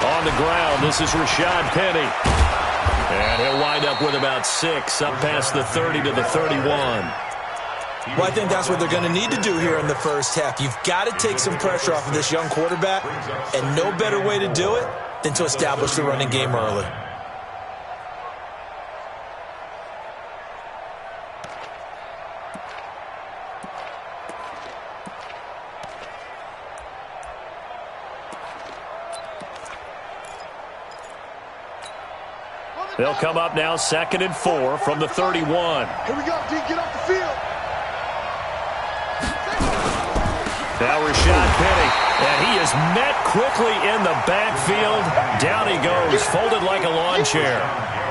On the ground, this is Rashad Penny. And he'll wind up with about 6, up past the 30 to the 31. Well, I think that's what they're going to need to do here in the first half. You've got to take some pressure off of this young quarterback, and no better way to do it than to establish the running game early. They'll come up now 2nd and 4 from the 31. Here we go, D. Get off the field. Now Rashad Penny, and he is met quickly in the backfield. Down he goes, folded like a lawn chair.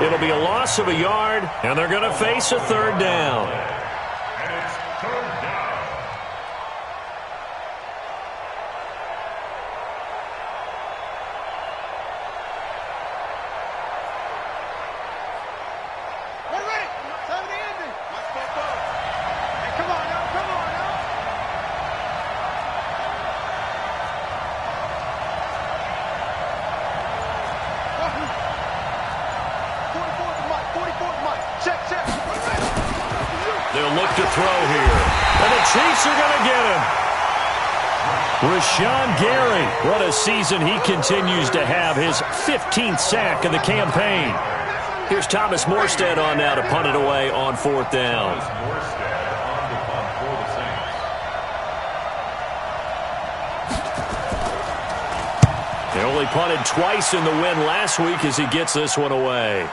It'll be a loss of a yard, and they're going to face a 3rd down. They'll look to throw here. And the Chiefs are going to get him. Rashawn Gary. What a season he continues to have. His 15th sack of the campaign. Here's Thomas Morstead on now to punt it away on 4th down. They only punted twice in the win last week as he gets this one away.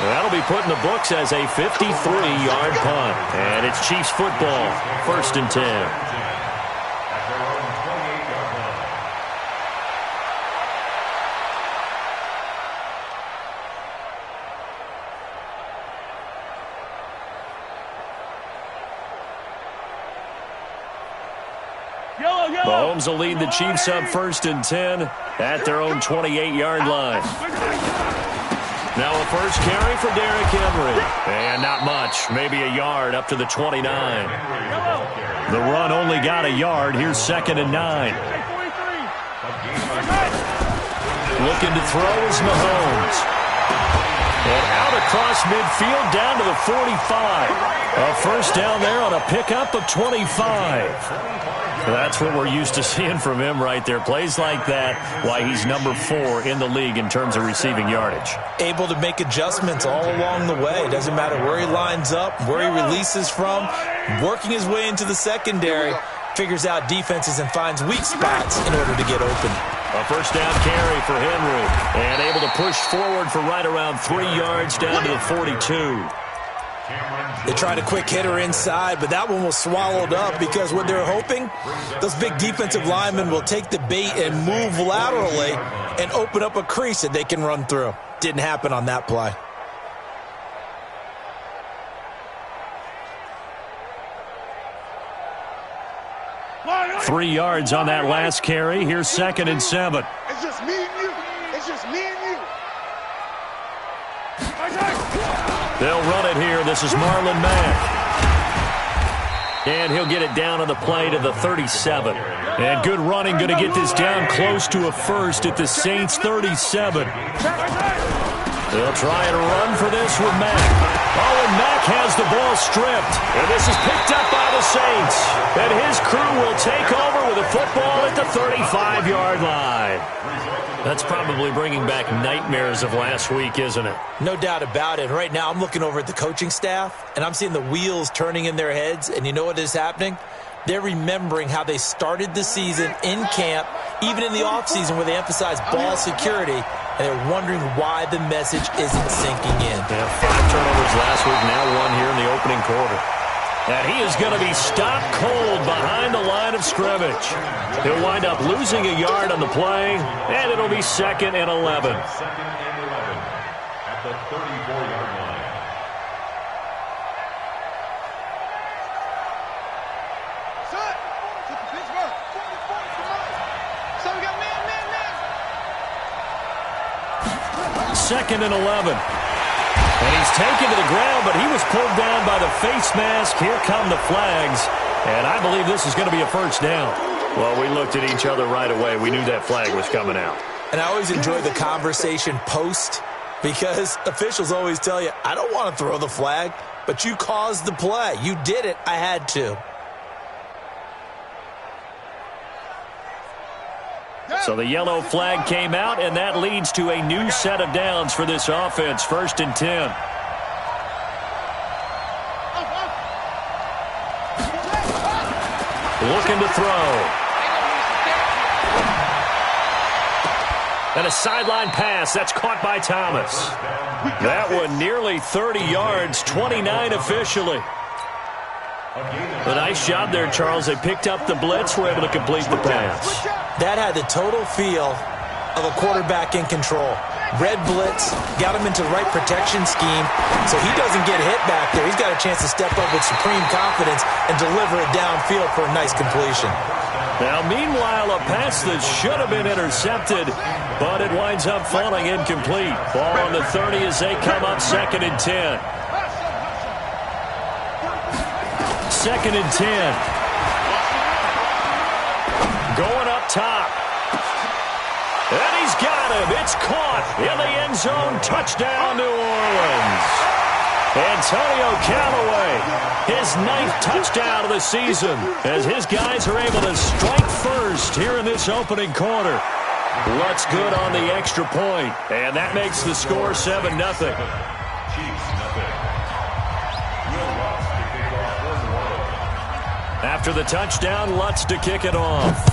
That'll be put in the books as a 53-yard punt. And it's Chiefs football, 1st and 10. Mahomes will lead the Chiefs up 1st and 10 at their own 28-yard line. Now a first carry for Derrick Henry. And not much, maybe a yard up to the 29. The run only got a yard. Here's 2nd and 9. Looking to throw is Mahomes. And out across midfield down to the 45. A first down there on a pickup of 25. That's what we're used to seeing from him right there. Plays like that, why he's number 4 in the league in terms of receiving yardage. Able to make adjustments all along the way. Doesn't matter where he lines up, where he releases from. Working his way into the secondary. Figures out defenses and finds weak spots in order to get open. A first down carry for Henry. And able to push forward for right around 3 yards down to the 42. They tried a quick hitter inside, but that one was swallowed up because what they're hoping, those big defensive linemen will take the bait and move laterally and open up a crease that they can run through. Didn't happen on that play. Three yards on that last carry. Here's 2nd and 7. It's just me and you. It's just me and you. They'll run it here. This is Marlon Mack. And he'll get it down on the play to the 37. And good running, going to get this down close to a first at the Saints' 37. They'll try and run for this with Mack. Oh, and Mack has the ball stripped. And this is picked up by the Saints. And his crew will take over with a football at the 35-yard line. That's probably bringing back nightmares of last week, isn't it? No doubt about it. Right now, I'm looking over at the coaching staff, and I'm seeing the wheels turning in their heads. And you know what is happening? They're remembering how they started the season in camp, even in the offseason where they emphasized ball security, and they're wondering why the message isn't sinking in. Yeah, 5 turnovers last week, now 1 here in the opening quarter. And he is going to be stopped cold behind the line of scrimmage. He'll wind up losing a yard on the play, and it'll be 2nd and 11. At the 34-yard line. Second and 11. And he's taken to the ground, but he was pulled down by the face mask. Here come the flags. And I believe this is going to be a first down. Well, we looked at each other right away. We knew that flag was coming out. And I always enjoy the conversation post because officials always tell you, I don't want to throw the flag, but you caused the play. You did it. I had to. So the yellow flag came out, and that leads to a new set of downs for this offense. 1st and 10. Looking to throw. And a sideline pass. That's caught by Thomas. That one nearly 30 yards, 29 officially. A nice job there, Charles. They picked up the blitz, were able to complete the pass. That had the total feel of a quarterback in control. Red blitz, got him into the right protection scheme, so he doesn't get hit back there. He's got a chance to step up with supreme confidence and deliver it downfield for a nice completion. Now, meanwhile, a pass that should have been intercepted, but it winds up falling incomplete. Ball on the 30 as they come up 2nd and 10. 2nd and 10. Going up top. And he's got him. It's caught in the end zone. Touchdown, New Orleans. Antonio Callaway, his 9th touchdown of the season, as his guys are able to strike first here in this opening quarter. Lutz good on the extra point, and that makes the score 7-0. After the touchdown, Lutz to kick it off.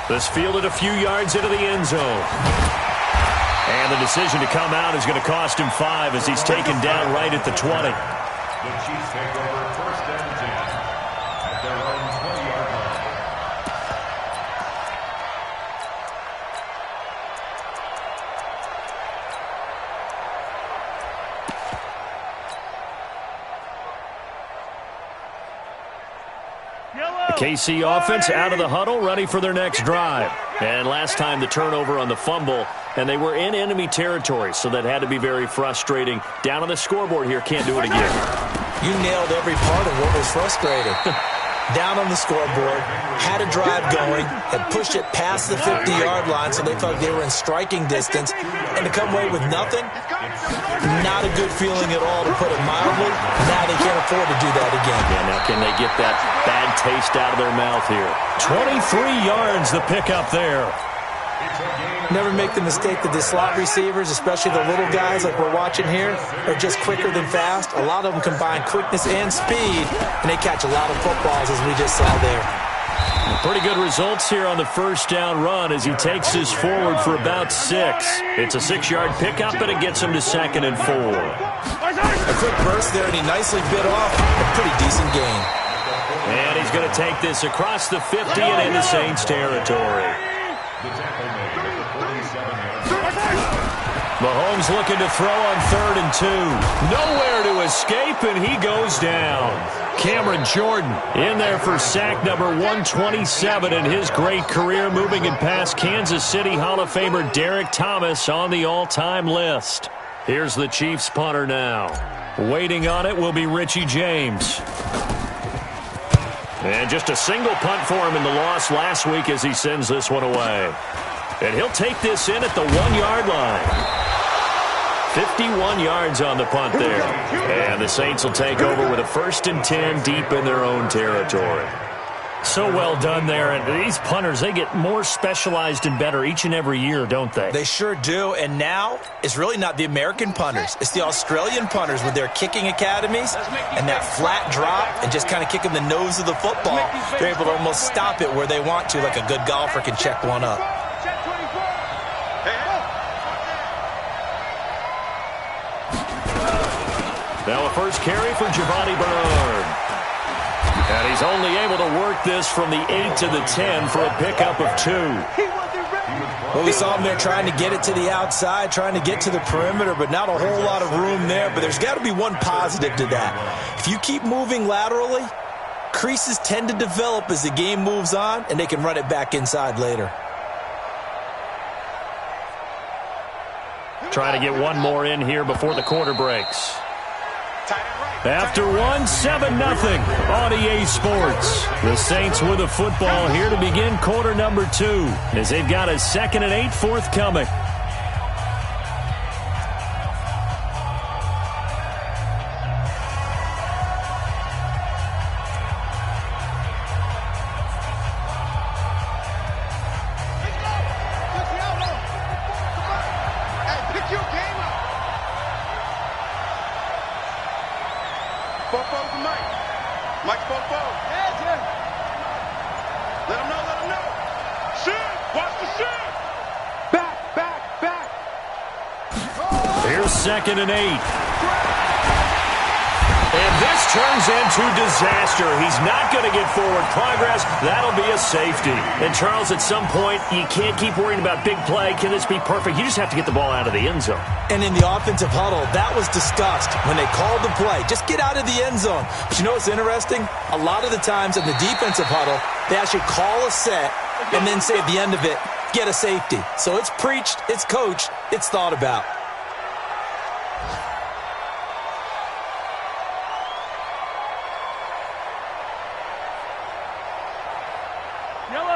This fielded a few yards into the end zone. And the decision to come out is going to cost him 5 as he's taken down right at the 20. The Chiefs take over 1st and 10 at their own 20-yard line. The KC offense out of the huddle, ready for their next drive. And last time the turnover on the fumble, and they were in enemy territory, so that had to be very frustrating. Down on the scoreboard here, can't do it again. You nailed every part of what was frustrating. Down on the scoreboard, had a drive going, had pushed it past the 50-yard line, so they thought they were in striking distance, and to come away with nothing, not a good feeling at all, to put it mildly. Now they can't afford to do that again. Yeah, now can they get that bad taste out of their mouth here? 23 yards the pickup there. Never make the mistake that the slot receivers, especially the little guys like we're watching here, are just quicker than fast. A lot of them combine quickness and speed, and they catch a lot of footballs, as we just saw there. Pretty good results here on the first down run as he takes this forward for about 6. It's a 6-yard pickup, and it gets him to 2nd and 4. A quick burst there, and he nicely bit off a pretty decent gain. And he's going to take this across the 50 and into Saints territory. Mahomes looking to throw on 3rd and 2. Nowhere to escape, and he goes down. Cameron Jordan in there for sack number 127 in his great career, moving it past Kansas City Hall of Famer Derek Thomas on the all-time list. Here's the Chiefs punter now. Waiting on it will be Richie James. And just a single punt for him in the loss last week as he sends this one away. And he'll take this in at the 1-yard line. 51 yards on the punt there. And the Saints will take over with a 1st and 10 deep in their own territory. So well done there. And these punters, they get more specialized and better each and every year, don't they? They sure do. And now it's really not the American punters. It's the Australian punters with their kicking academies and that flat drop and just kind of kicking the nose of the football. They're able to almost stop it where they want to, like a good golfer can check one up. Now a first carry for Giovanni Bernard. And he's only able to work this from the 8 to the 10 for a pickup of 2. Well, we saw him there trying to get it to the outside, trying to get to the perimeter, but not a whole lot of room there. But there's got to be one positive to that. If you keep moving laterally, creases tend to develop as the game moves on, and they can run it back inside later. Trying to get one more in here before the quarter breaks. After one, 7-0 on EA Sports. The Saints with a football here to begin quarter number 2 as they've got a 2nd and 8 forthcoming. Here's 2nd and 8. And this turns into disaster. He's not going to get forward progress. That'll be a safety. And, Charles, at some point, you can't keep worrying about big play. Can this be perfect? You just have to get the ball out of the end zone. And in the offensive huddle, that was discussed when they called the play. Just get out of the end zone. But you know what's interesting? A lot of the times in the defensive huddle, they actually call a set and then say at the end of it, get a safety. So it's preached, it's coached, it's thought about.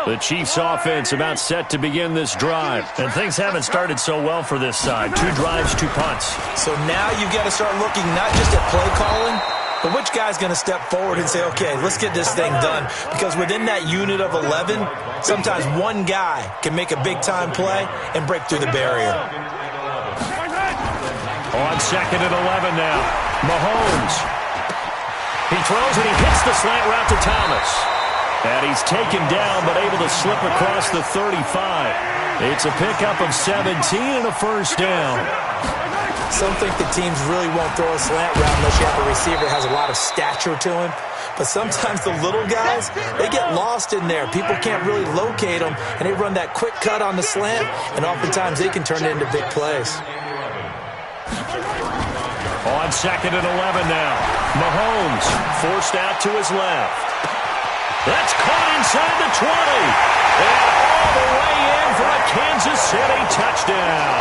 The Chiefs offense about set to begin this drive. And things haven't started so well for this side. 2 drives, 2 punts. So now you've got to start looking not just at play calling, but which guy's going to step forward and say, okay, let's get this thing done. Because within that unit of 11, sometimes one guy can make a big-time play and break through the barrier. On 2nd and 11 now. Mahomes. He throws and he hits the slant route to Thomas. And he's taken down, but able to slip across the 35. It's a pickup of 17 and a first down. Some think the teams really won't throw a slant route unless you have a receiver that has a lot of stature to him. But sometimes the little guys, they get lost in there. People can't really locate them, and they run that quick cut on the slant, and oftentimes they can turn it into big plays. On 2nd and 11 now. Mahomes forced out to his left. That's caught inside the 20. And all the way in for a Kansas City touchdown.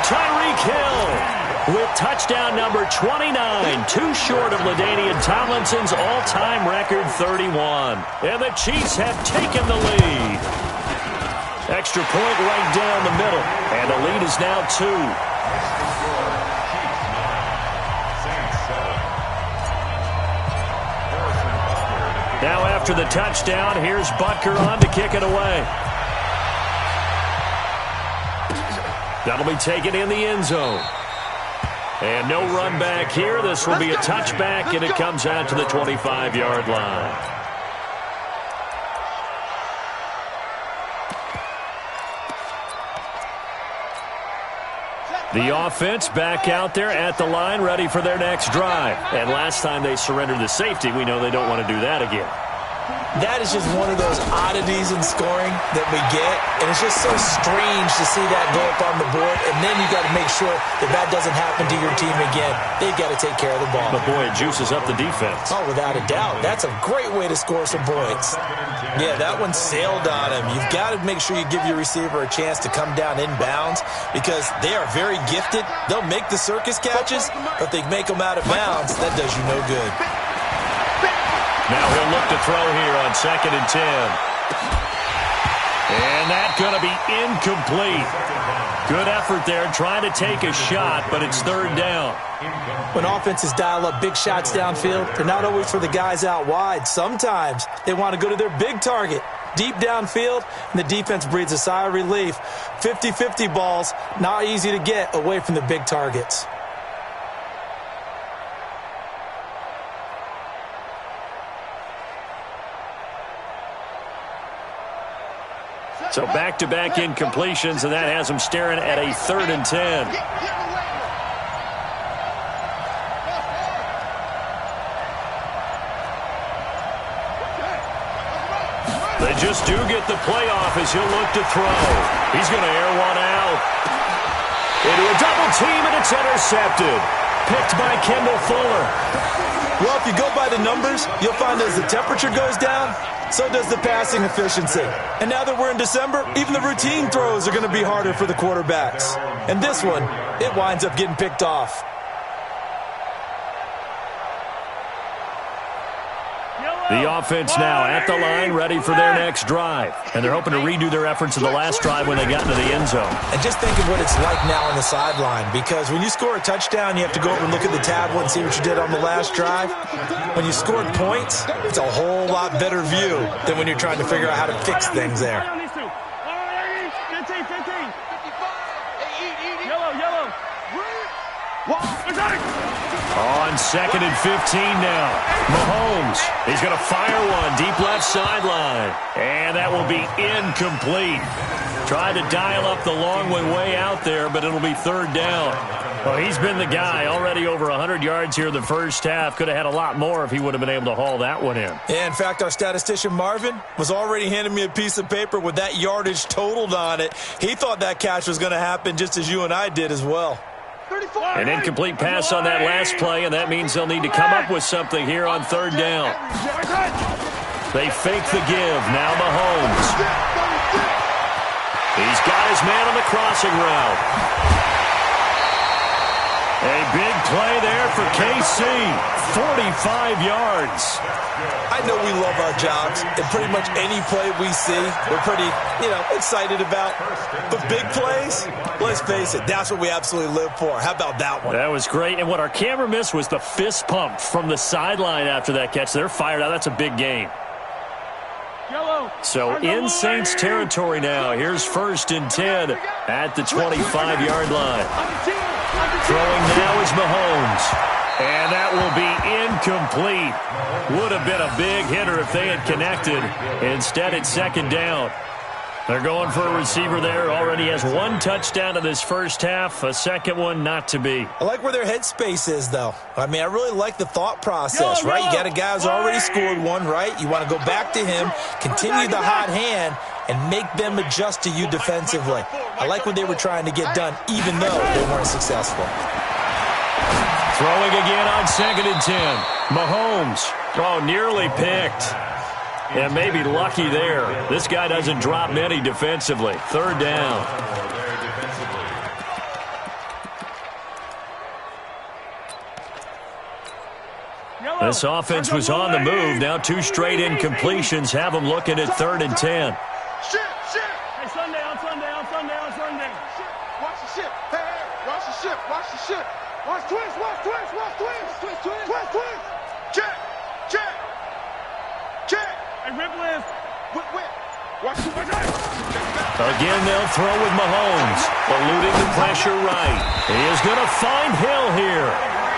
Tyreek Hill with touchdown number 29. Too short of LaDainian Tomlinson's all-time record 31. And the Chiefs have taken the lead. Extra point right down the middle. And the lead is now 2. Now after the touchdown, here's Butker on to kick it away. That'll be taken in the end zone. And no run back here. This will be a touchback, and it comes out to the 25-yard line. The offense back out there at the line, ready for their next drive. And last time they surrendered the safety, we know they don't want to do that again. That is just one of those oddities in scoring that we get, and it's just so strange to see that go up on the board, and then you got to make sure that that doesn't happen to your team again. They've got to take care of the ball. But, boy, it juices up the defense. Oh, without a doubt. That's a great way to score some points. Yeah, that one sailed on him. You've got to make sure you give your receiver a chance to come down inbounds because they are very gifted. They'll make the circus catches, but if they make them out of bounds, that does you no good. Now he'll look to throw here on 2nd and 10. And that's going to be incomplete. Good effort there trying to take a shot, but it's 3rd down. When offenses dial up big shots downfield, they're not always for the guys out wide. Sometimes they want to go to their big target, deep downfield, and the defense breathes a sigh of relief. 50-50 balls, not easy to get away from the big targets. So back-to-back incompletions, and that has them staring at a 3rd and 10. They just do get the playoff as he'll look to throw. He's going to air one out. Into a double team, and it's intercepted. picked by Kendall Fuller. Well, if you go by the numbers, you'll find as the temperature goes down, so does the passing efficiency. And now that we're in December, even the routine throws are going to be harder for the quarterbacks. And this one, it winds up getting picked off. The offense now at the line, ready for their next drive. And they're hoping to redo their efforts of the last drive when they got into the end zone. And just think of what it's like now on the sideline, because when you score a touchdown, you have to go over and look at the tablet and see what you did on the last drive. When you scored points, it's a whole lot better view than when you're trying to figure out how to fix things there. On 2nd and 15 now. Mahomes, he's going to fire one deep left sideline. And that will be incomplete. Tried to dial up the long way out there, but it'll be 3rd down. Well, he's been the guy. Already over 100 yards here in the first half. Could have had a lot more if he would have been able to haul that one in. Yeah, in fact, our statistician Marvin was already handing me a piece of paper with that yardage totaled on it. He thought that catch was going to happen just as you and I did as well. An incomplete pass on that last play, and that means they'll need to come up with something here on 3rd down. They fake the give. Now Mahomes. He's got his man on the crossing route. A big play there for KC. 45 yards. I know we love our jobs, and pretty much any play we see, we're pretty, excited about. But big plays, let's face it, that's what we absolutely live for. How about that one? That was great, and what our camera missed was the fist pump from the sideline after that catch. They're fired out. That's a big game. So in Saints territory now. Here's 1st and 10 at the 25-yard line. Throwing now is Mahomes. And that will be incomplete. Would have been a big hitter if they had connected. Instead, it's 2nd down. They're going for a receiver there. Already has 1 touchdown in this first half. A second one not to be. I like where their headspace is, though. I mean, I really like the thought process, right? You got a guy who's already scored one, right? You want to go back to him, continue the hot hand, and make them adjust to you defensively. I like what they were trying to get done, even though they weren't successful. Throwing again on 2nd and 10. Mahomes. Oh, nearly picked. And maybe lucky there. This guy doesn't drop many defensively. 3rd down. This offense was on the move. Now 2 straight incompletions have them looking at 3rd and 10. Hey, Sunday. Watch the ship. Hey, watch the ship. Watch twins. Check. Hey, whip. Watch the Again, they'll throw with Mahomes. Eluding the pressure right. He is going to find Hill here.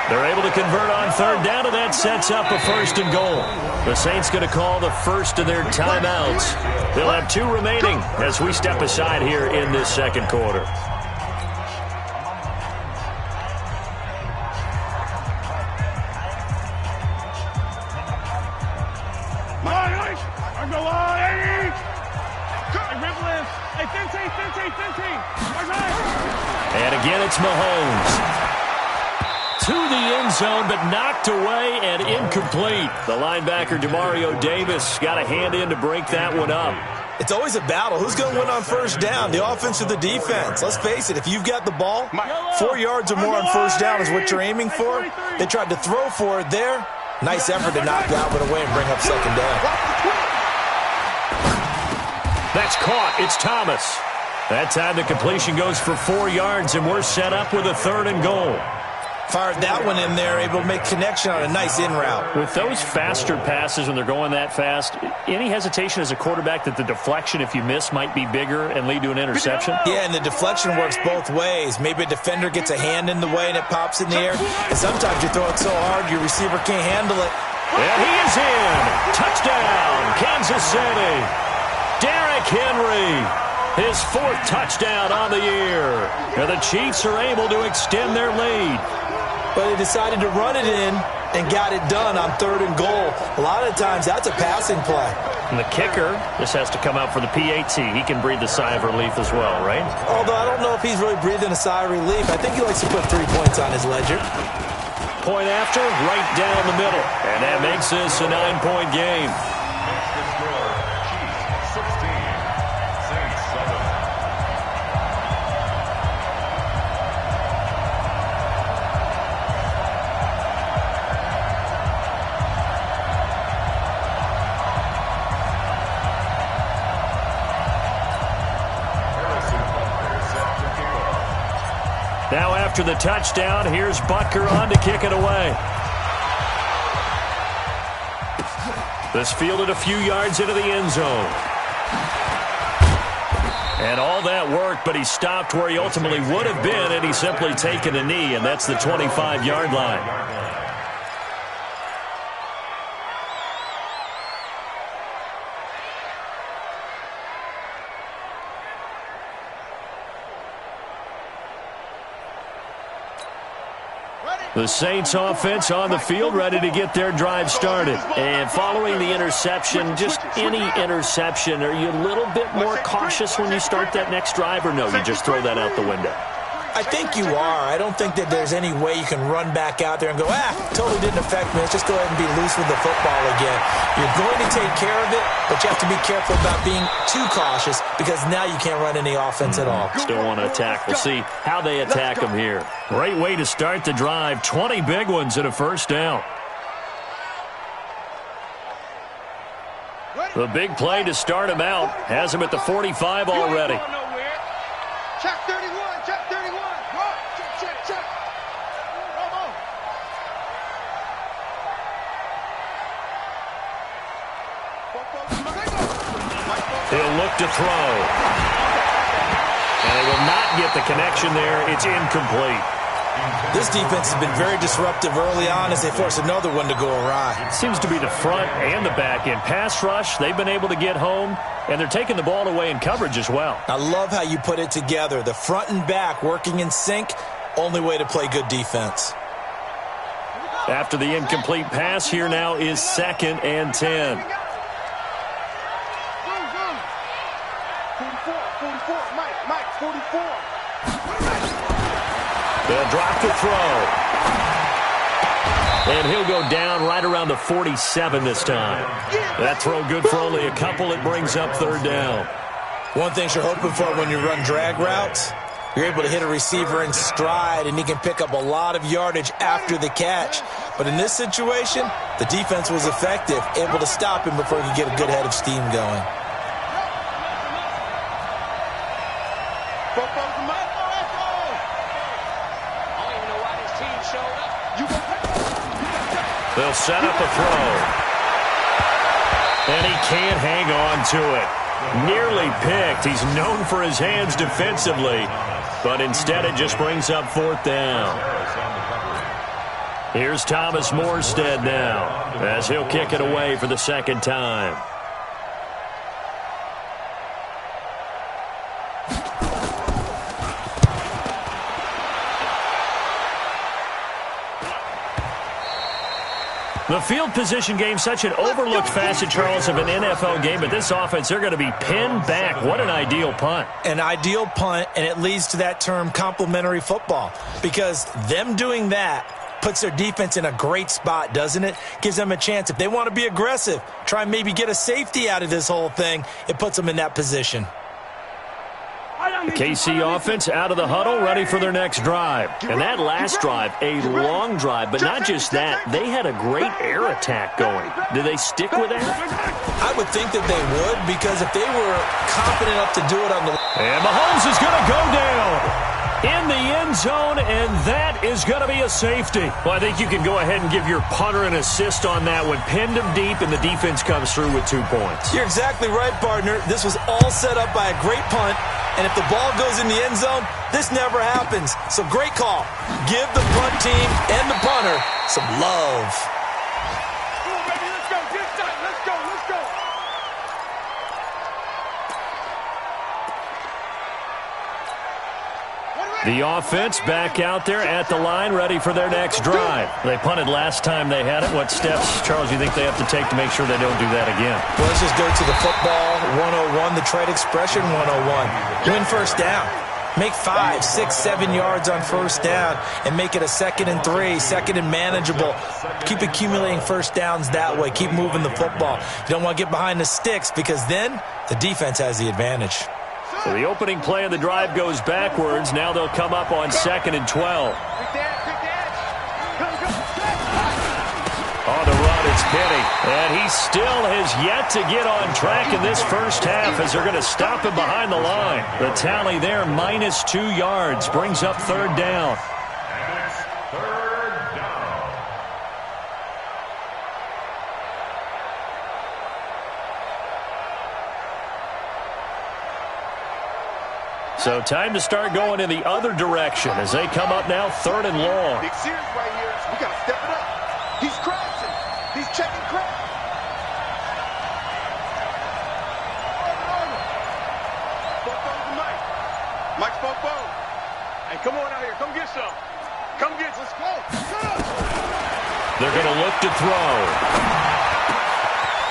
They're able to convert on 3rd down, and that sets up a 1st and goal. The Saints going to call the first of their timeouts. They'll have 2 remaining as we step aside here in this 2nd quarter. And again, it's Mahomes. To the end zone, but knocked away and incomplete. The linebacker, Demario Davis, got a hand in to break that one up. It's always a battle. Who's going to win on 1st down, the offense or the defense? Let's face it, if you've got the ball, 4 yards or more on 1st down is what you're aiming for. They tried to throw for it there. Nice effort to knock that one away and bring up 2nd down. That's caught. It's Thomas. That time the completion goes for 4 yards, and we're set up with a 3rd and goal. Fired that one in there, able to make connection on a nice in route. With those faster passes when they're going that fast, any hesitation as a quarterback that the deflection, if you miss, might be bigger and lead to an interception? Yeah, and the deflection works both ways. Maybe a defender gets a hand in the way and it pops in the air. And sometimes you throw it so hard your receiver can't handle it. And he is in. Touchdown, Kansas City. Derrick Henry. His 4th touchdown on the year. And the Chiefs are able to extend their lead. But they decided to run it in and got it done on 3rd and goal. A lot of times that's a passing play. And the kicker, this has to come out for the PAT. He can breathe a sigh of relief as well, right? Although I don't know if he's really breathing a sigh of relief. I think he likes to put 3 points on his ledger. point after, right down the middle. And that makes this a 9-point game. Makes the score Chiefs 16, Saints 7. Now after the touchdown, here's Butker on to kick it away. This fielded a few yards into the end zone. And all that worked, but he stopped where he ultimately would have been, and he's simply taken a knee, and that's the 25-yard line. The Saints offense on the field, ready to get their drive started. And following the interception, just any interception, are you a little bit more cautious when you start that next drive, or no, you just throw that out the window? I think you are. I don't think that there's any way you can run back out there and go, totally didn't affect me. Let's just go ahead and be loose with the football again. You're going to take care of it, but you have to be careful about being too cautious because now you can't run any offense at all. Still want to attack. We'll see how they attack them here. Great way to start the drive. 20 big ones and a first down. The big play to start him out has him at the 45 already. Check 31, check 31. Run, check. Come on. He'll look to throw. And he will not get the connection there. It's incomplete. This defense has been very disruptive early on as they force another one to go awry. Seems to be the front and the back end. Pass rush, they've been able to get home, and they're taking the ball away in coverage as well. I love how you put it together. The front and back working in sync, only way to play good defense. After the incomplete pass, here now is 2nd and 10. 44, Mike, 44. They'll drop the throw. And he'll go down right around the 47 this time. That throw good for only a couple. It brings up 3rd down. One thing you're hoping for when you run drag routes, you're able to hit a receiver in stride, and he can pick up a lot of yardage after the catch. But in this situation, the defense was effective, able to stop him before he could get a good head of steam going. They'll set up a throw. And he can't hang on to it. Nearly picked. He's known for his hands defensively, but instead it just brings up 4th down. Here's Thomas Morstead now as he'll kick it away for the 2nd time. The field position game, such an overlooked facet, Charles, of an NFL game, but this offense, they're going to be pinned back. What an ideal punt. An ideal punt, and it leads to that term complementary football, because them doing that puts their defense in a great spot, doesn't it? Gives them a chance. If they want to be aggressive, try and maybe get a safety out of this whole thing, it puts them in that position. The KC offense out of the huddle, ready for their next drive. And that last drive, a long drive, but not just that. They had a great air attack going. Do they stick with that? I would think that they would, because if they were confident enough to do it on the... And Mahomes is going to go down in the end zone, and that is going to be a safety. Well, I think you can go ahead and give your punter an assist on that one. Pinned him deep, and the defense comes through with 2 points. You're exactly right, partner. This was all set up by a great punt. And if the ball goes in the end zone, this never happens. So great call. Give the punt team and the punter some love. Come on, baby, let's go. Get tight. Let's go. The offense back out there at the line, ready for their next drive. They punted last time they had it. What steps, Charles, you think they have to take to make sure they don't do that again? Well, let's just go to the football 101, the trade expression 101. Win first down. Make 5, 6, 7 yards on first down and make it a 2nd and 3, 2nd and manageable. Keep accumulating first downs that way. Keep moving the football. You don't want to get behind the sticks because then the defense has the advantage. So the opening play of the drive goes backwards. Now they'll come up on 2nd and 12. On the run, it's Penny. And he still has yet to get on track in this first half as they're going to stop him behind the line. The tally there, minus 2 yards, brings up 3rd down. And it's 3rd down. So time to start going in the other direction as they come up now 3rd and long. Big series right here. We got to step it up. He's crashing. He's checking crash. Mike's Fofo. Hey, come on out here. Come get some. Come get some. Let's go. They're going to look to throw.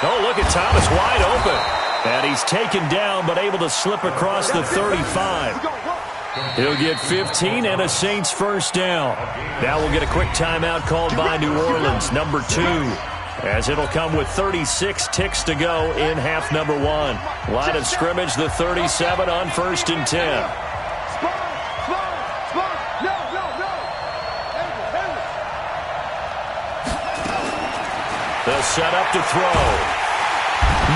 Oh, look at Thomas wide open. And he's taken down but able to slip across the 35. He'll get 15 and a Saints first down. Now we'll get a quick timeout called by New Orleans, number 2, as it'll come with 36 ticks to go in half number 1. Line of scrimmage, the 37 on 1st and 10. They'll set up to throw.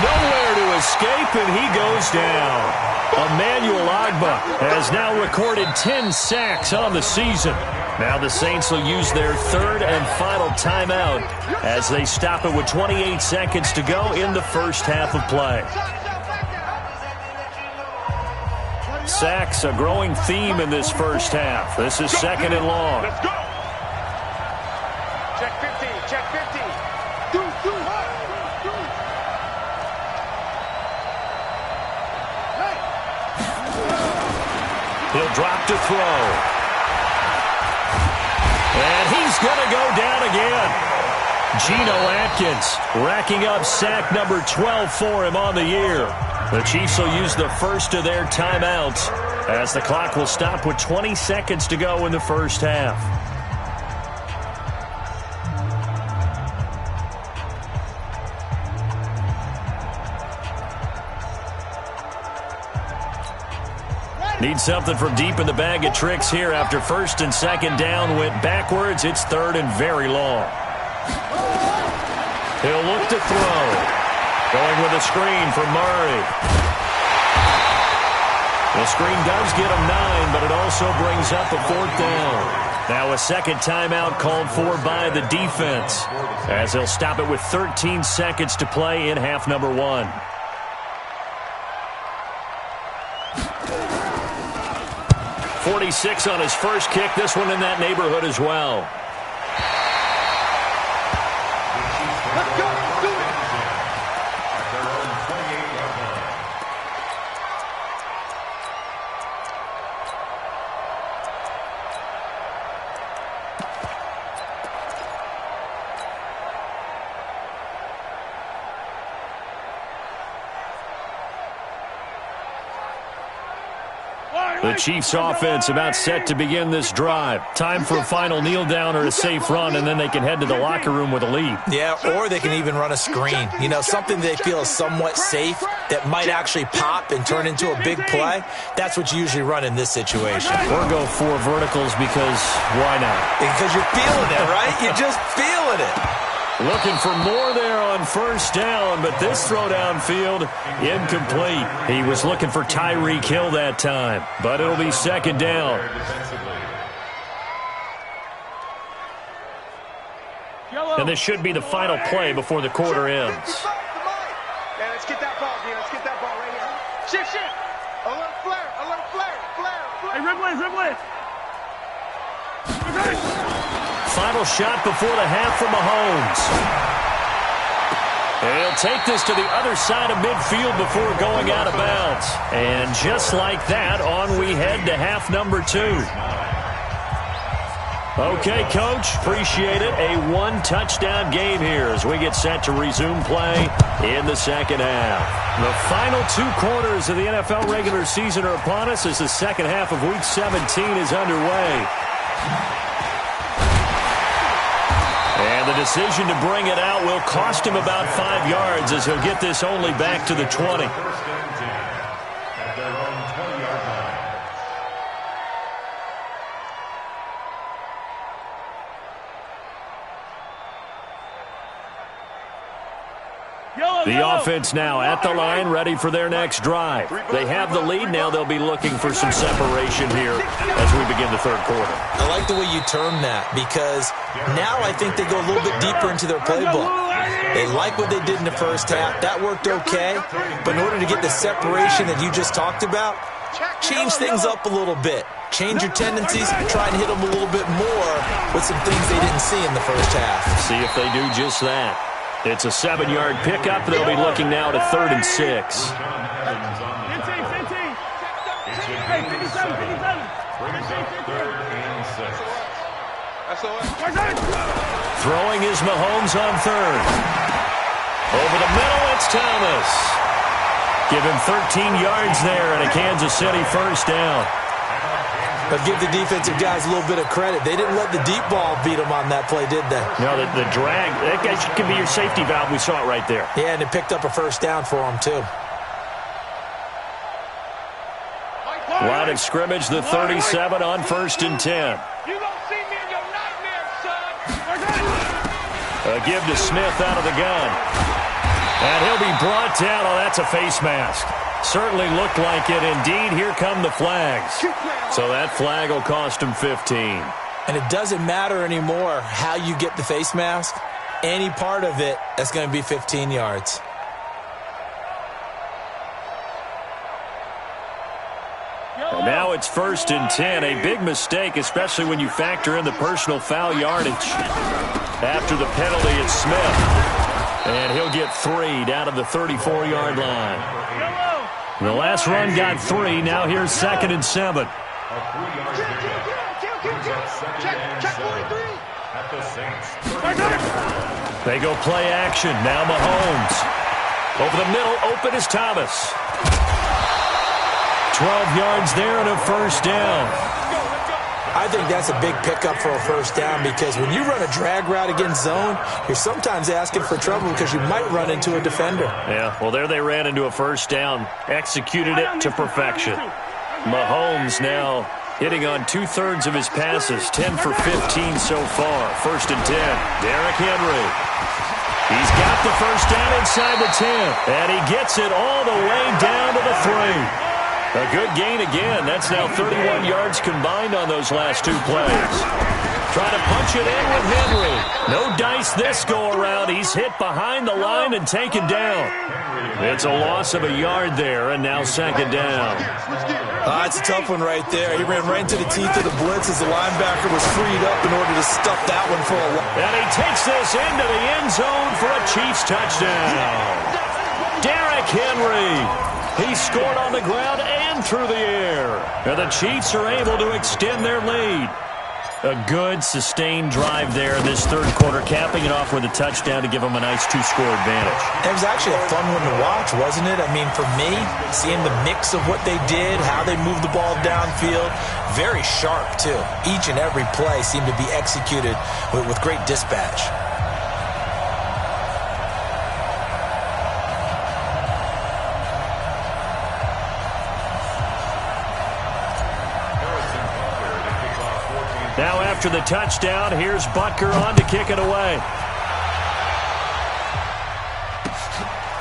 Nowhere to escape, and he goes down. Emmanuel Ogbah has now recorded 10 sacks on the season. Now the Saints will use their 3rd and final timeout as they stop it with 28 seconds to go in the first half of play. Sacks, a growing theme in this first half. This is 2nd and long. Let's go. Check 15. Check 15. He'll drop to throw. And he's going to go down again. Geno Atkins racking up sack number 12 for him on the year. The Chiefs will use the first of their timeouts as the clock will stop with 20 seconds to go in the first half. Need something from deep in the bag of tricks here after 1st and 2nd down went backwards. It's 3rd and very long. He'll look to throw. Going with a screen for Murray. The screen does get him 9, but it also brings up a 4th down. Now a second timeout called for by the defense as they'll stop it with 13 seconds to play in half number 1. .46 on his first kick. This one in that neighborhood as well. Let's go. Let's do it. At their own 28-yard line. The Chiefs offense about set to begin this drive. Time for a final kneel down or a safe run, and then they can head to the locker room with a lead. Yeah, or they can even run a screen. You know, something they feel is somewhat safe that might actually pop and turn into a big play. That's what you usually run in this situation. Or go 4 verticals because why not? Because you're feeling it, right? You're just feeling it. Looking for more there on first down, but this throw downfield, incomplete. He was looking for Tyreek Hill that time, but it'll be 2nd down. And this should be the final play before the quarter ends. Man, let's get that ball, dude. Let's get that ball right here. Shift. A little flare. Hey, Rimley. Final shot before the half from Mahomes. He'll take this to the other side of midfield before going out of bounds. And just like that, on we head to half number 2. Okay, Coach, appreciate it. A one-touchdown game here as we get set to resume play in the second half. The final 2 quarters of the NFL regular season are upon us as the second half of Week 17 is underway. And the decision to bring it out will cost him about 5 yards as he'll get this only back to the 20. The offense now at the line, ready for their next drive. They have the lead. Now they'll be looking for some separation here as we begin the third quarter. I like the way you term that because now I think they go a little bit deeper into their playbook. They like what they did in the first half. That worked okay. But in order to get the separation that you just talked about, change things up a little bit. Change your tendencies, try and hit them a little bit more with some things they didn't see in the first half. See if they do just that. It's a 7-yard pickup. They'll be looking now to 3rd and 6. 15. Hey, 57, 57. Brings up 3rd and 6. That's all. Throwing is Mahomes on 3rd. Over the middle, it's Thomas. Give him 13 yards there and a Kansas City first down. But give the defensive guys a little bit of credit. They didn't let the deep ball beat them on that play, did they? No, the drag, that guy can be your safety valve. We saw it right there. Yeah, and it picked up a first down for them, too. Line of scrimmage, the 37 on 1st and 10. You gonna see me in your nightmares, son. A give to Smith out of the gun. And he'll be brought down. Oh, that's a face mask. Certainly looked like it. Indeed, here come the flags. So that flag will cost him 15. And it doesn't matter anymore how you get the face mask. Any part of it, that's going to be 15 yards. And now it's 1st and 10. A big mistake, especially when you factor in the personal foul yardage. After the penalty, it's Smith. And he'll get 3 down to the 34-yard line. The last run got 3. Now here's 2nd and 7. Check 43. At the Saints. They go play action. Now Mahomes. Over the middle, open is Thomas. 12 yards there and a first down. I think that's a big pickup for a first down because when you run a drag route against zone, you're sometimes asking for trouble because you might run into a defender. Yeah, well, there they ran into a first down. Executed it to perfection. Mahomes now hitting on 2/3 of his passes. 10 for 15 so far. 1st and 10. Derrick Henry. He's got the first down inside the 10. And he gets it all the way down to the 3. A good gain again. That's now 31 yards combined on those last 2 plays. Trying to punch it in with Henry. No dice this go-around. He's hit behind the line and taken down. It's a loss of a yard there, and now 2nd down. It's a tough one right there. He ran right into the teeth of the blitz as the linebacker was freed up in order to stuff that one for a while. And he takes this into the end zone for a Chiefs touchdown. Derrick Henry. He scored on the ground and through the air. And the Chiefs are able to extend their lead. A good, sustained drive there in this third quarter, capping it off with a touchdown to give them a nice 2-score advantage. It was actually a fun one to watch, wasn't it? I mean, for me, seeing the mix of what they did, how they moved the ball downfield, very sharp, too. Each and every play seemed to be executed with great dispatch. Now after the touchdown, here's Butker on to kick it away.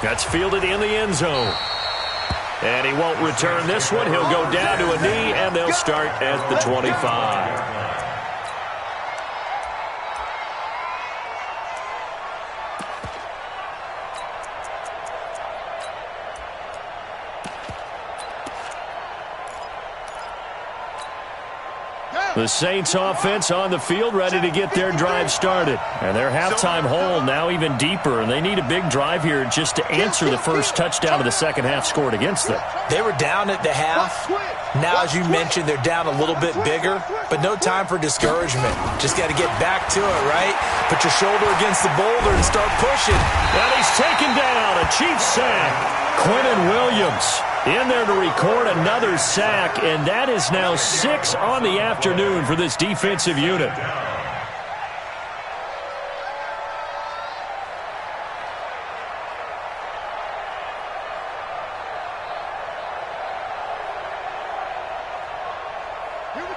That's fielded in the end zone. And he won't return this one. He'll go down to a knee, and they'll start at the 25. The Saints offense on the field, ready to get their drive started. And their halftime hole now even deeper, and they need a big drive here just to answer the first touchdown of the second half scored against them. They were down at the half. Now, as you mentioned, they're down a little bit bigger, but no time for discouragement. Just got to get back to it, right? Put your shoulder against the boulder and start pushing. And he's taken down, a Chiefs sack. Quentin Williams in there to record another sack, and that is now 6 on the afternoon for this defensive unit.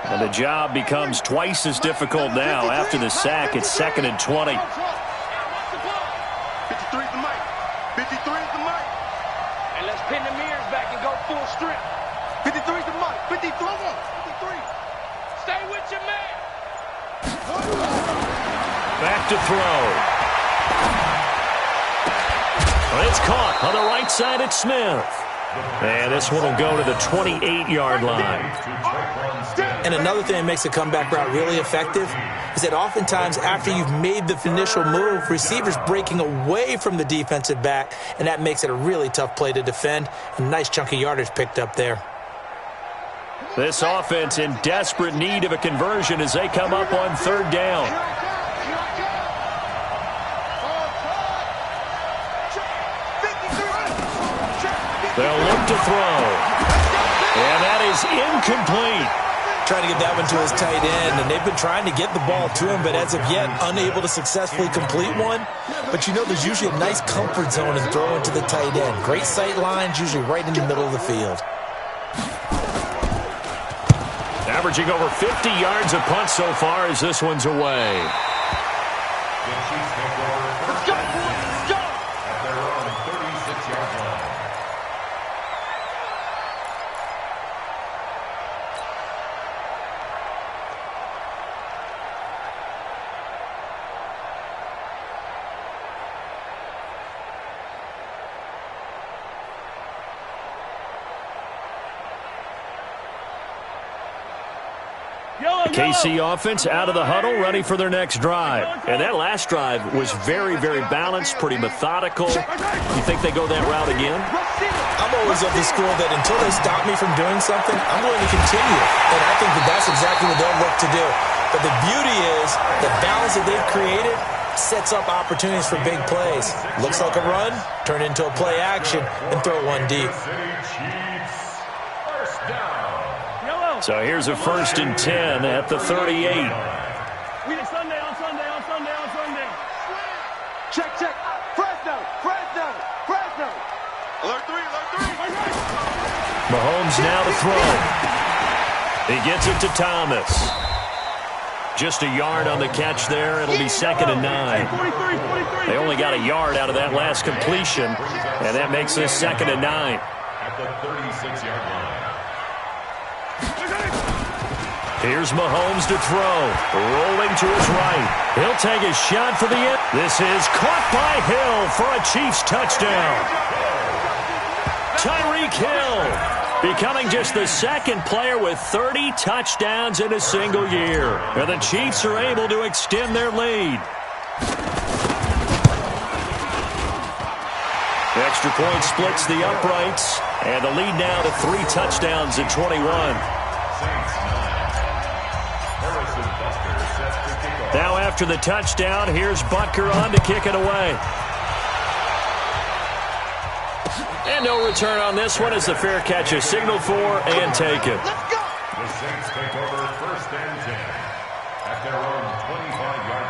And the job becomes twice as difficult now. After the sack, it's 2nd and 20. 53 is the mic. 53 is the mic. And let's pin the mirrors back and go full strip. 53 is the mic. 53. 53. Stay with your man. Back to throw. It's caught on the right side at Smith. And this one will go to the 28-yard line. And another thing that makes a comeback route really effective is that oftentimes after you've made the initial move, receivers breaking away from the defensive back, and that makes it a really tough play to defend. A nice chunk of yardage picked up there. This offense in desperate need of a conversion as they come up on 3rd down. They'll look to throw. And that is incomplete. Trying to get that one to his tight end, and they've been trying to get the ball to him, but as of yet, unable to successfully complete one. But you know there's usually a nice comfort zone in throwing to the tight end. Great sight lines, usually right in the middle of the field. Averaging over 50 yards a punt so far as this one's away. Let's go, boys. Let's go. At their own 36-yard line. KC offense out of the huddle, ready for their next drive. And that last drive was very, very balanced, pretty methodical. You think they go that route again? I'm always of the school that until they stop me from doing something, I'm going to continue. And I think that that's exactly what they'll look to do. But the beauty is the balance that they've created sets up opportunities for big plays. Looks like a run, turn into a play action, and throw one deep. So here's a 1st and 10 at the 38. We Sunday. Check. Fresno. Alert 3. Mahomes now to throw. He gets it to Thomas. Just a yard on the catch there. It'll be 2nd and 9. They only got a yard out of that last completion, and that makes this 2nd and 9. At the 36-yard line. Here's Mahomes to throw. Rolling to his right. He'll take a shot for the end. This is caught by Hill for a Chiefs touchdown. Tyreek Hill becoming just the 2nd player with 30 touchdowns in a single year. And the Chiefs are able to extend their lead. The extra point splits the uprights. And the lead now to 3 touchdowns at 21. Now after the touchdown, here's Butker on to kick it away. And no return on this one as the fair catch is signaled for and taken. The Saints take over 1st and 10 at their own 25-yard line.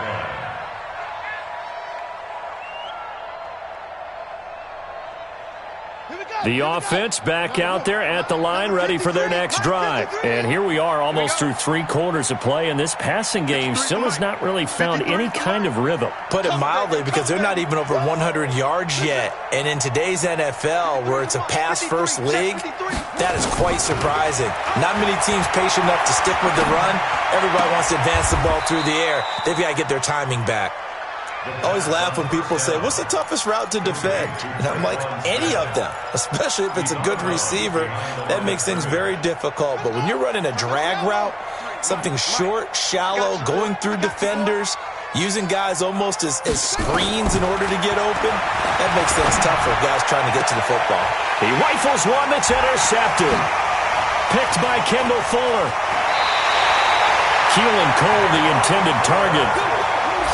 The offense back out there at the line, ready for their next drive. And here we are almost through 3 quarters of play, and this passing game still has not really found any kind of rhythm. Put it mildly, because they're not even over 100 yards yet. And in today's NFL, where it's a pass-first league, that is quite surprising. Not many teams patient enough to stick with the run. Everybody wants to advance the ball through the air. They've got to get their timing back. I always laugh when people say, what's the toughest route to defend? And I'm like, any of them, especially if it's a good receiver. That makes things very difficult. But when you're running a drag route, Something short, shallow, going through defenders, using guys almost as screens in order to get open. That makes things tough for guys trying to get to the football. He rifles one that's intercepted. Picked by Kendall Fuller. Keelan Cole, the intended target.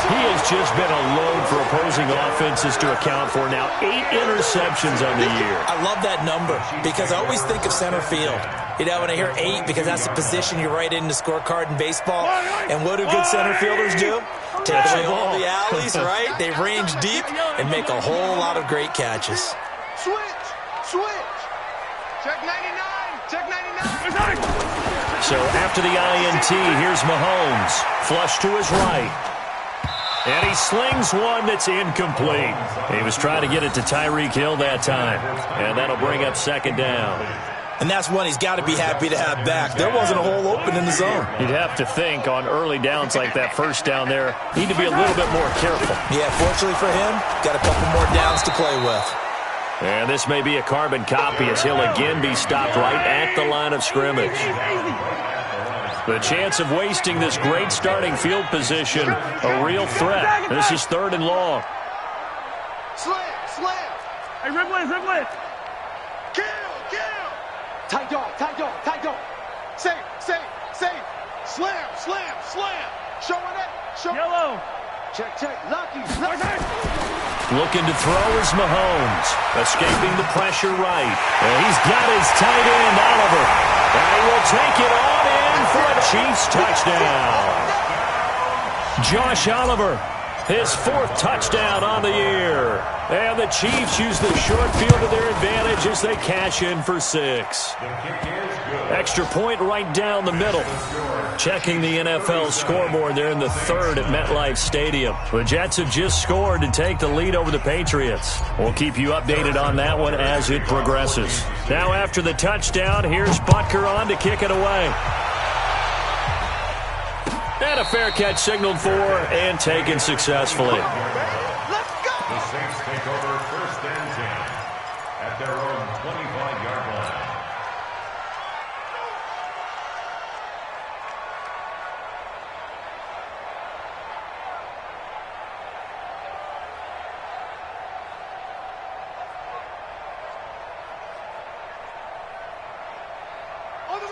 He has just been a load for opposing offenses to account for now. 8 interceptions on the year. I love that number because I always think of center field. You know, when I hear 8, because that's the position you write in the scorecard in baseball. And what do good center fielders do? Take away all the alleys, right? They range deep and make a whole lot of great catches. Switch. Check 99. Check 99. So after the INT, here's Mahomes. Flush to his right. And he slings one that's incomplete. He was trying to get it to Tyreek Hill that time. And that'll bring up second down. And that's one he's got to be happy to have back. There wasn't a hole open in the zone. You'd have to think on early downs like that first down there, need to be a little bit more careful. Yeah, fortunately for him, got a couple more downs to play with. And this may be a carbon copy as he'll again be stopped right at the line of scrimmage. The chance of wasting this great starting field position, a real threat. This is 3rd and long. Slam. Hey, ribble it. Kill. Tight dog. Safe. Slam. Showing it. Yellow. Check. Lucky. Looking to throw is Mahomes. Escaping the pressure right. And he's got his tight end, Oliver. And he will take it on in for a Chiefs touchdown. Josh Oliver, his 4th touchdown on the year. And the Chiefs use the short field to their advantage as they cash in for 6. Extra point right down the middle. Checking the NFL scoreboard, they're in the 3rd at MetLife Stadium. The Jets have just scored to take the lead over the Patriots. We'll keep you updated on that one as it progresses. Now after the touchdown, here's Butker on to kick it away. And a fair catch signaled for and taken successfully. Let's go. The Saints take over 1st and 10 at their own 25-yard line.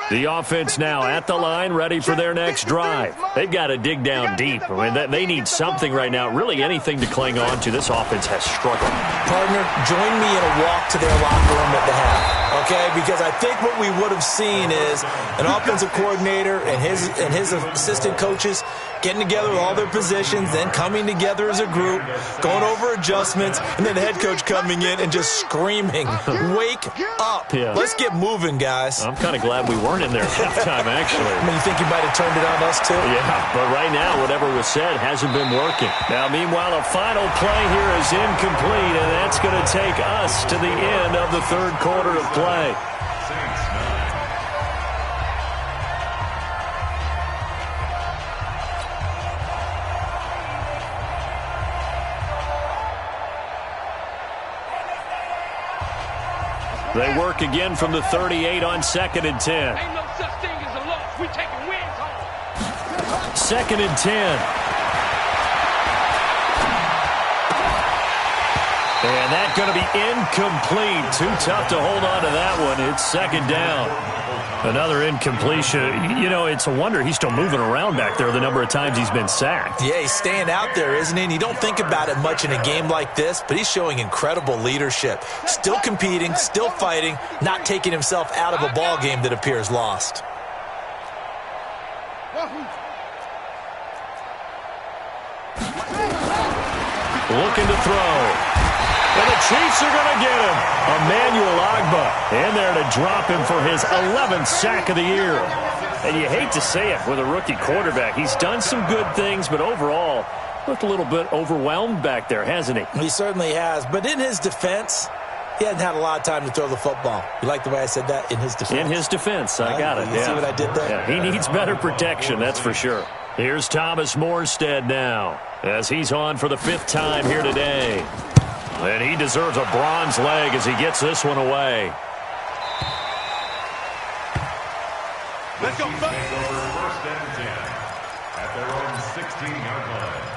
The offense now at the line, ready for their next drive. They've got to dig down deep. I mean, they need something right now, really anything to cling on to. This offense has struggled. Partner, join me in a walk to their locker room at the half, okay? Because I think what we would have seen is an offensive coordinator and his assistant coaches getting together with all their positions, then coming together as a group, going over adjustments, and then the head coach coming in and just screaming, wake up. Yeah. Let's get moving, guys. I'm kind of glad we weren't in there at halftime, actually. I mean, you think you might have turned it on us, too? Yeah, but right now, whatever was said hasn't been working. Now, meanwhile, a final play here is incomplete, and that's going to take us to the end of the 3rd quarter of play. They work again from the 38 on 2nd and 10. Ain't no such thing as a loss. We taking wins home. 2nd and 10. And that's going to be incomplete. Too tough to hold on to that one. It's 2nd down. Another incompletion. You know, it's a wonder he's still moving around back there the number of times he's been sacked. Yeah, he's staying out there, isn't he? And you don't think about it much in a game like this, but he's showing incredible leadership. Still competing, still fighting, not taking himself out of a ball game that appears lost. Looking to throw. And the Chiefs are going to get him. Emmanuel Ogbah in there to drop him for his 11th sack of the year. And you hate to say it with a rookie quarterback. He's done some good things, but overall, looked a little bit overwhelmed back there, hasn't he? He certainly has. But in his defense, he hasn't had a lot of time to throw the football. You like the way I said that? In his defense. In his defense. I got it. You see what I did there? Yeah, he needs better protection, that's for sure. Here's Thomas Morstead now as he's on for the 5th time here today. And he deserves a bronze leg as he gets this one away. Let's go. Chiefs take over first and 10 at their own 16-yard line.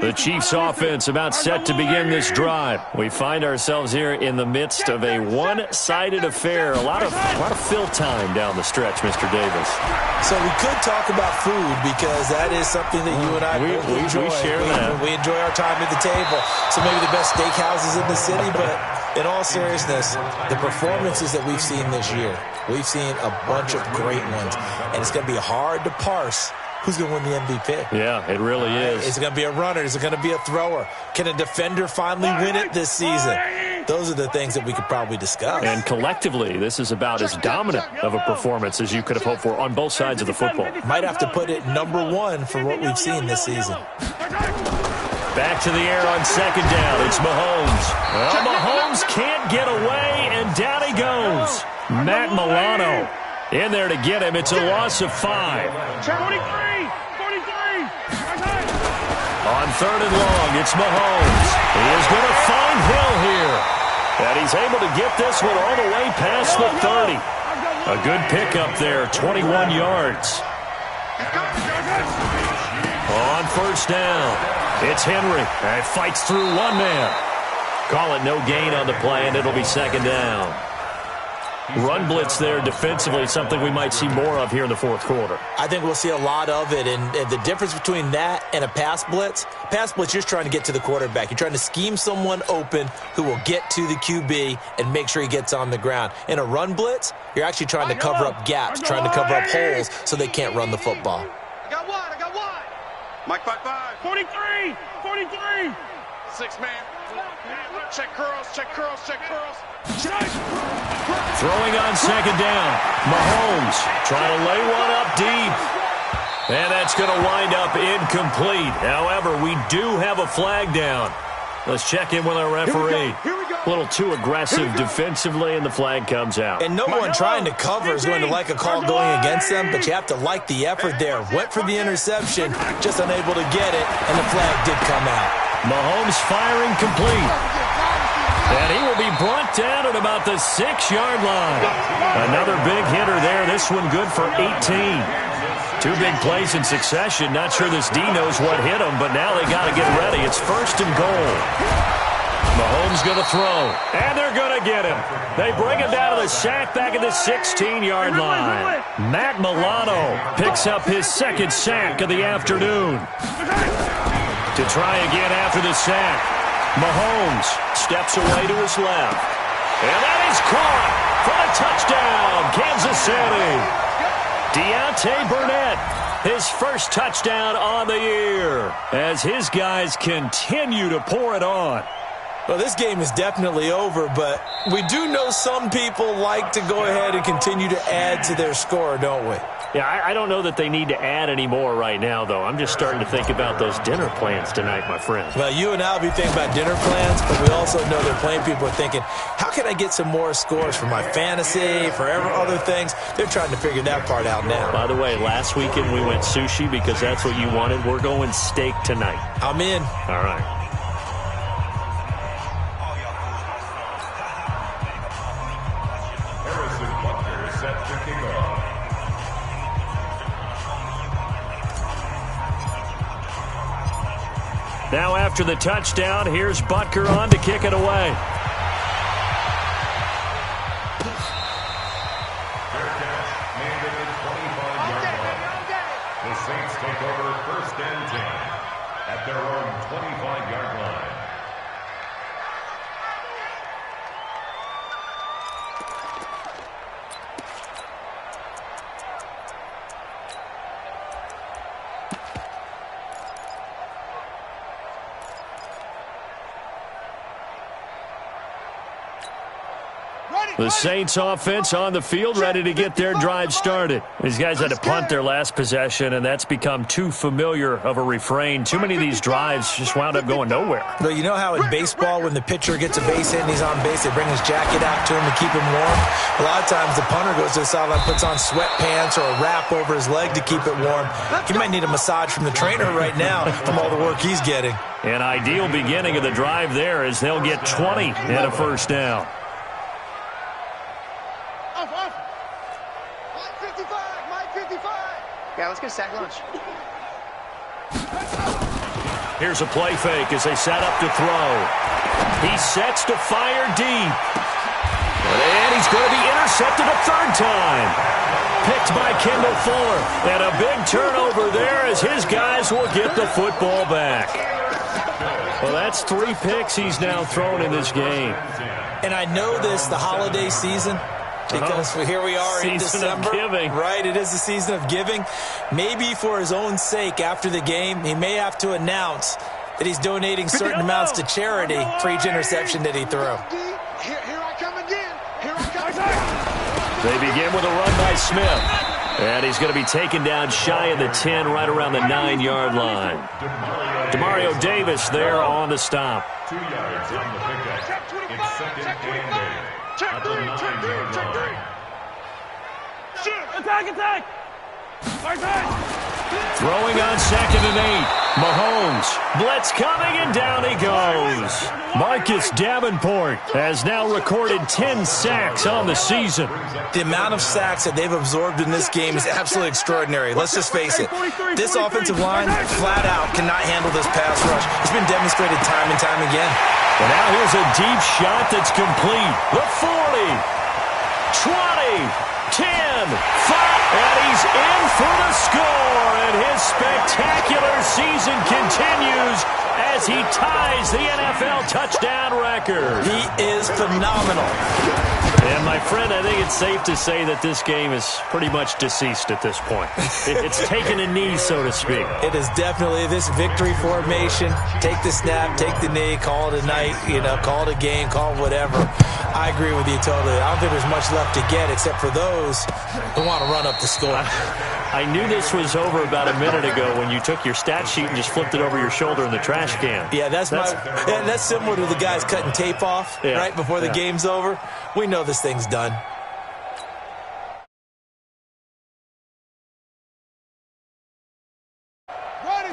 The Chiefs offense about set to begin this drive. We find ourselves here in the midst of a one-sided affair. A lot of fill time down the stretch, Mr. Davis. So we could talk about food because that is something that you and I enjoy. We share that. We enjoy our time at the table. So maybe the best steakhouses in the city, but in all seriousness, the performances that we've seen this year, we've seen a bunch of great ones, and it's going to be hard to parse who's going to win the MVP. Yeah, it really is. Is it going to be a runner? Is it going to be a thrower? Can a defender finally win it this season? Those are the things that we could probably discuss. And collectively, this is about as dominant of a performance as you could have hoped for on both sides of the football. Might have to put it #1 for what we've seen this season. Back to the air on second down. It's Mahomes. Well, Mahomes can't get away, and down he goes. Matt Milano in there to get him. It's a loss of 5. 43. On third and long, it's Mahomes. He is going to find Hill here. And he's able to get this one all the way past the 30. A good pickup there, 21 yards. On first down, it's Henry. And fights through one man. Call it no gain on the play, and it'll be second down. Run blitz there defensively, something we might see more of here in the fourth quarter. I think we'll see a lot of it, and the difference between that and a pass blitz, you're just trying to get to the quarterback. You're trying to scheme someone open who will get to the QB and make sure he gets on the ground. In a run blitz, you're actually trying to cover up gaps, trying to cover up holes so they can't run the football. I got one. Mike 5-5. 43. 6 man. Check curls. Throwing on second down. Mahomes trying to lay one up deep. And that's going to wind up incomplete. However, we do have a flag down. Let's check in with our referee. A little too aggressive defensively, and the flag comes out. And no one trying to cover is going to like a call going against them, but you have to like the effort there. Went for the interception, just unable to get it, and the flag did come out. Mahomes firing complete. And he will be brought down at about the 6-yard line. Another big hitter there. This one good for 18. 2 big plays in succession. Not sure this D knows what hit him, but now they got to get ready. It's first and goal. Mahomes going to throw, and they're going to get him. They bring him down to the sack back at the 16-yard line. Matt Milano picks up his second sack of the afternoon. To try again after the sack. Mahomes steps away to his left. And that is caught for a touchdown, Kansas City. Deontay Burnett, his first touchdown on the year, as his guys continue to pour it on. Well, this game is definitely over, but we do know some people like to go ahead and continue to add to their score, don't we? Yeah, I don't know that they need to add any more right now, though. I'm just starting to think about those dinner plans tonight, my friend. Well, you and I will be thinking about dinner plans, but we also know they're playing people are thinking, how can I get some more scores for my fantasy, for other things? They're trying to figure that part out now. By the way, last weekend we went sushi because that's what you wanted. We're going steak tonight. I'm in. All right. Now after the touchdown, here's Butker on to kick it away. Fair catch, made at the 25-yard line. The Saints take over first and 10 at their own 25-yard line. The Saints offense on the field, ready to get their drive started. These guys had to punt their last possession, and that's become too familiar of a refrain. Too many of these drives just wound up going nowhere. Well, you know how in baseball, when the pitcher gets a base hit and he's on base, they bring his jacket out to him to keep him warm? A lot of times the punter goes to the sideline, puts on sweatpants or a wrap over his leg to keep it warm. He might need a massage from the trainer right now from all the work he's getting. An ideal beginning of the drive there as they'll get 20 and a first down. Yeah, let's get a sack lunch. Here's a play fake as they set up to throw. He sets to fire deep. And he's going to be intercepted a third time. Picked by Kendall Fuller. And a big turnover there as his guys will get the football back. Well, that's 3 picks he's now thrown in this game. And I know this, the holiday season, because here we are in December. Season of giving. Right, it is the season of giving. Maybe for his own sake after the game, he may have to announce that he's donating certain amounts to charity for each interception that he threw. Here I come again. Here I come again. They begin with a run by Smith. And he's going to be taken down shy of the 10, right around the 9-yard line. Demario Davis there on the stop. 2 yards on the pickup. Check 25. It's second Check 25. and 8. Check 3. Check 3. Check 3. Shoot. Attack! Throwing on 2nd and 8. Mahomes. Blitz coming, and down he goes. Marcus Davenport has now recorded 10 sacks on the season. The amount of sacks that they've absorbed in this game is absolutely extraordinary. Let's just face it. This offensive line, flat out, cannot handle this pass rush. It's been demonstrated time and time again. And now here's a deep shot that's complete. The 40, 20, 10, 5, and he's in for the score. And his spectacular season continues as he ties the NFL touchdown record. He is phenomenal. And, my friend, I think it's safe to say that this game is pretty much deceased at this point. It's taken a knee, so to speak. It is definitely this victory formation. Take the snap, take the knee, call it a night, call it a game, call it whatever. I agree with you totally. I don't think there's much left to get except for those who want to run up the score. I knew this was over about a minute ago when you took your stat sheet and just flipped it over your shoulder in the trash can. Yeah, that's similar to the guys cutting tape off right before the game's over. We know this thing's done.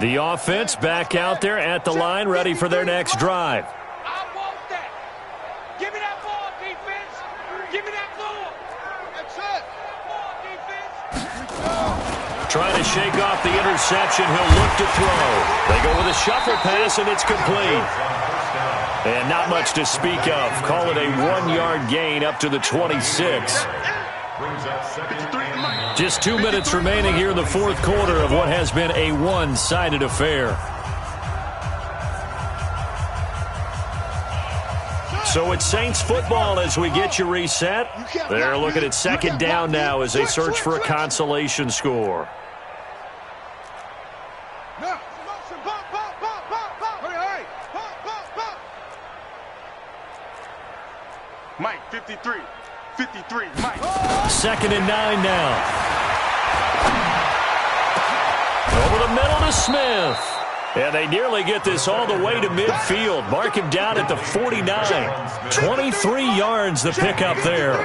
The offense back out there at the line, ready for their next drive. I want that. Give me that ball, defense. Give me that ball. That's it. Ball, defense. Trying to shake off the interception. He'll look to throw. They go with a shuffle pass, and it's complete. And not much to speak of. Call it a 1-yard gain up to the 26. Just 2 minutes remaining here in the fourth quarter of what has been a one-sided affair. So it's Saints football as we get you reset. They're looking at 2nd down now as they search for a consolation score. Mike, 53. 53, Mike. 2nd and 9 now. Over the middle to Smith. And they nearly get this all the way to midfield. Mark him down at the 49. 23 yards the pickup there.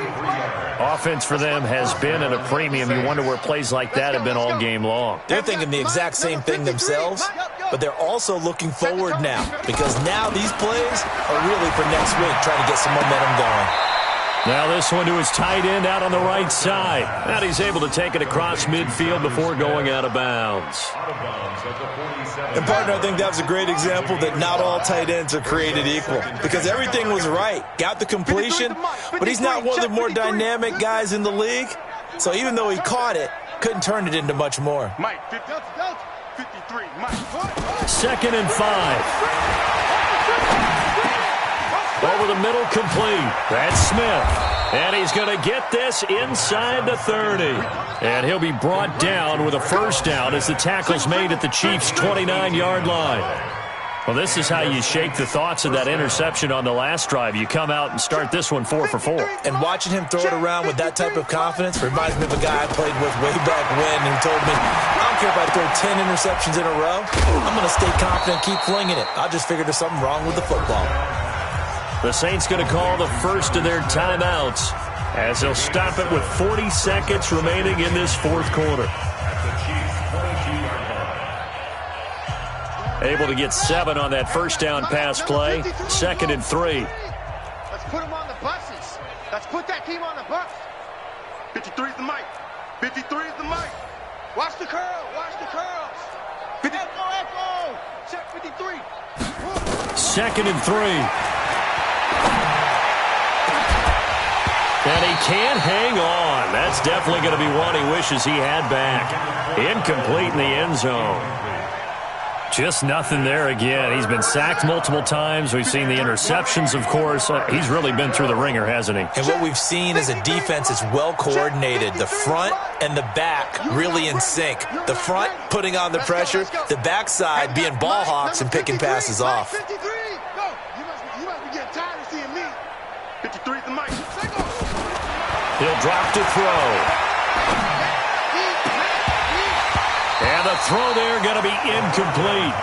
Offense for them has been at a premium. You wonder where plays like that have been all game long. They're thinking the exact same thing themselves, but they're also looking forward now because now these plays are really for next week, trying to get some momentum going. Now this one to his tight end out on the right side. And he's able to take it across midfield before going out of bounds. And, partner, I think that was a great example that not all tight ends are created equal because everything was right. Got the completion, but he's not one of the more dynamic guys in the league. So even though he caught it, couldn't turn it into much more. Mike, 53, Mike. 2nd and 5. Over the middle, complete. That's Smith. And he's going to get this inside the 30. And he'll be brought down with a first down as the tackle's made at the Chiefs' 29-yard line. Well, this is how you shake the thoughts of that interception on the last drive. You come out and start this one 4 for 4. And watching him throw it around with that type of confidence reminds me of a guy I played with way back when who told me, I don't care if I throw 10 interceptions in a row. I'm going to stay confident and keep flinging it. I just figured there's something wrong with the football. The Saints going to call the first of their timeouts as they'll stop it with 40 seconds remaining in this fourth quarter. Able to get 7 on that first down pass play. 2nd and 3. Let's put them on the buses. Let's put that team on the bus. 53 is the mic. 53 is the mic. Watch the curl. Watch the curls. Echo. Check 53. 2nd and 3. And he can't hang on. That's definitely going to be one he wishes he had back. Incomplete in the end zone. Just nothing there again. He's been sacked multiple times. We've seen the interceptions, of course. He's really been through the ringer, hasn't he? And what we've seen is a defense that's well coordinated. The front and the back really in sync. The front putting on the pressure. The backside being ball hawks and picking passes off. 53. No, you must be getting tired of seeing me. 53 is the mic. He'll drop to throw. And the throw there going to be incomplete.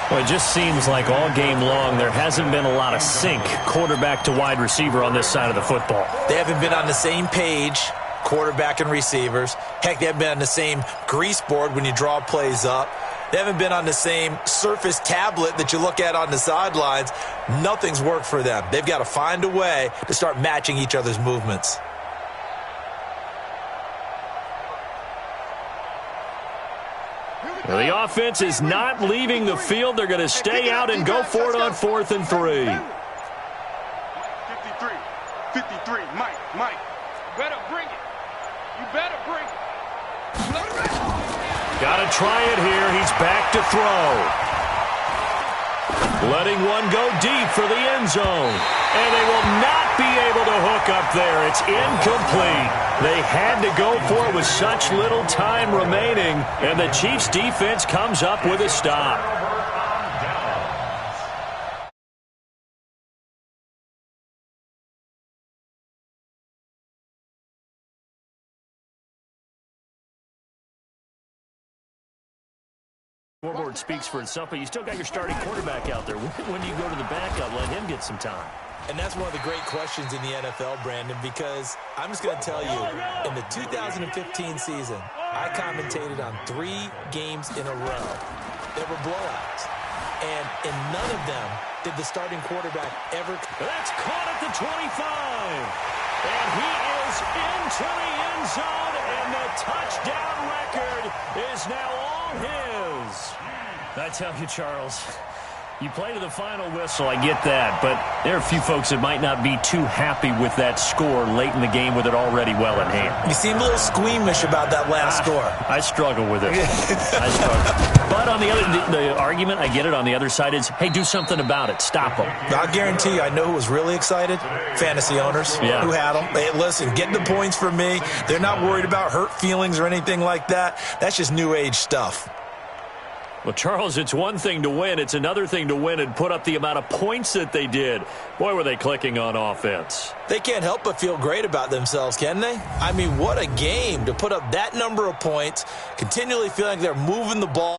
Well, it just seems like all game long there hasn't been a lot of sync quarterback to wide receiver on this side of the football. They haven't been on the same page, quarterback and receivers. Heck, they haven't been on the same grease board when you draw plays up. They haven't been on the same Surface tablet that you look at on the sidelines. Nothing's worked for them. They've got to find a way to start matching each other's movements. Well, the offense is not leaving the field. They're going to stay out and go for it on 4th and 3. 53. 53. Mike. You better bring it. You better bring it. Got to try it here. He's back to throw. Letting one go deep for the end zone. And they will not be able to hook up there. It's incomplete. They had to go for it with such little time remaining, and the Chiefs' defense comes up with a stop. Scoreboard speaks for itself, but you still got your starting quarterback out there. When do you go to the backup, let him get some time? And that's one of the great questions in the NFL, Brandon, because I'm just going to tell you, in the 2015 season, I commentated on 3 games in a row. There were blowouts. And in none of them did the starting quarterback ever... That's caught at the 25. And he is into the end zone, and the touchdown record is now all his. I tell you, Charles... You play to the final whistle, I get that, but there are a few folks that might not be too happy with that score late in the game with it already well in hand. You seem a little squeamish about that last score. I struggle with it. I struggle. But on the argument, I get it, on the other side is, hey, do something about it. Stop them. I'll guarantee you, I know who was really excited. Fantasy owners who had them. Hey, listen, get the points for me. They're not worried about hurt feelings or anything like that. That's just new age stuff. Well, Charles, it's one thing to win. It's another thing to win and put up the amount of points that they did. Boy, were they clicking on offense. They can't help but feel great about themselves, can they? I mean, what a game to put up that number of points, continually feeling like they're moving the ball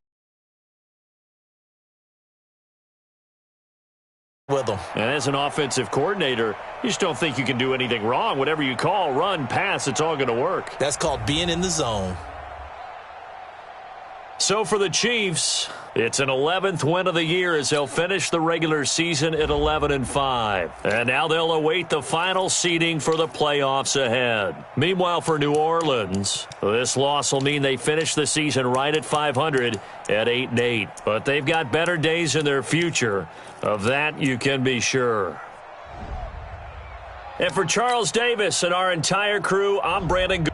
with them. And as an offensive coordinator, you just don't think you can do anything wrong. Whatever you call, run, pass, it's all going to work. That's called being in the zone. So for the Chiefs, it's an 11th win of the year as they'll finish the regular season at 11-5. And now they'll await the final seeding for the playoffs ahead. Meanwhile, for New Orleans, this loss will mean they finish the season right at 500 at 8-8. But they've got better days in their future. Of that, you can be sure. And for Charles Davis and our entire crew, I'm Brandon.